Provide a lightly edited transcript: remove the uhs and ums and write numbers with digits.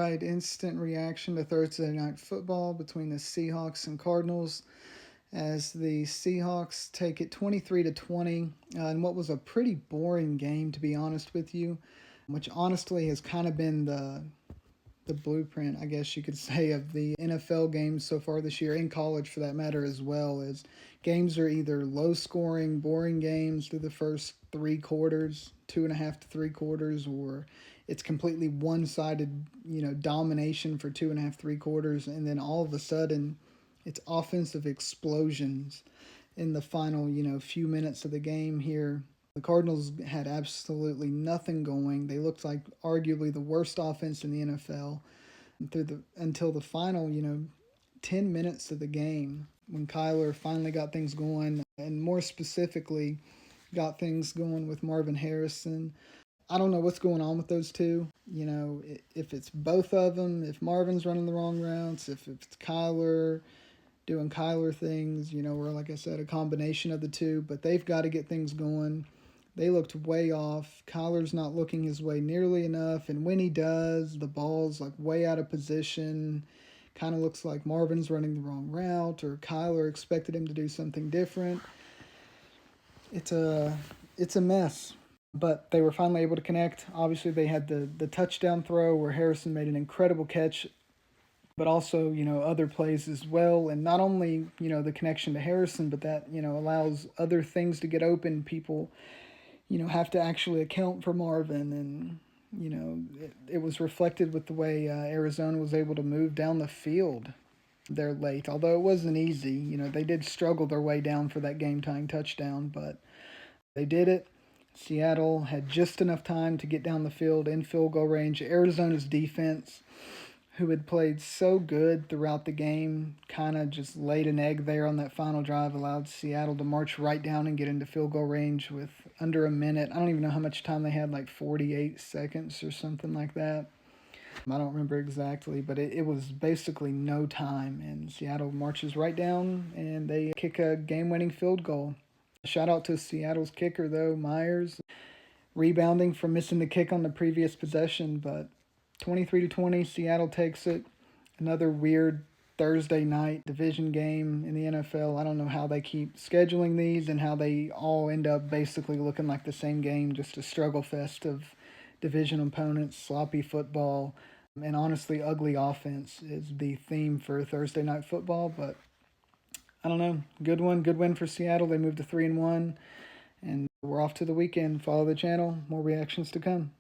right, instant reaction to Thursday night football between the Seahawks and Cardinals as the Seahawks take it 23 to 20 in what was a pretty boring game, to be honest with you, which honestly has kind of been the blueprint, I guess you could say, of the NFL games so far this year, in college for that matter as well. Is games are either low scoring, boring games through the first three quarters, 2.5 to 3 quarters, or it's completely one sided, domination for 2.5, 3 quarters, and then all of a sudden it's offensive explosions in the final, few minutes of the game here. The Cardinals had absolutely nothing going. They looked like arguably the worst offense in the NFL until the final, 10 minutes of the game when Kyler finally got things going, and more specifically got things going with Marvin Harrison. I don't know what's going on with those two. If it's both of them, if Marvin's running the wrong routes, if it's Kyler doing Kyler things, or like I said, a combination of the two, but they've got to get things going. They looked way off. Kyler's not looking his way nearly enough, and when he does, the ball's like way out of position. Kind of looks like Marvin's running the wrong route, or Kyler expected him to do something different. It's a mess. But they were finally able to connect. Obviously, they had the touchdown throw where Harrison made an incredible catch, but also, other plays as well. And not only, the connection to Harrison, but that, allows other things to get open. People, have to actually account for Marvin. And, it was reflected with the way Arizona was able to move down the field there late. Although it wasn't easy, they did struggle their way down for that game-tying touchdown, but they did it. Seattle had just enough time to get down the field in field goal range. Arizona's defense, who had played so good throughout the game, kind of just laid an egg there on that final drive, allowed Seattle to march right down and get into field goal range with under a minute. I don't even know how much time they had, like 48 seconds or something like that. I don't remember exactly, but it was basically no time, and Seattle marches right down, and they kick a game-winning field goal. Shout out to Seattle's kicker, though, Myers, rebounding from missing the kick on the previous possession, but 23 to 20, Seattle takes it. Another weird Thursday night division game in the NFL. I don't know how they keep scheduling these and how they all end up basically looking like the same game, just a struggle fest of division opponents, sloppy football, and honestly ugly offense is the theme for Thursday night football. But I don't know. Good win for Seattle. They moved to 3-1, and we're off to the weekend. Follow the channel. More reactions to come.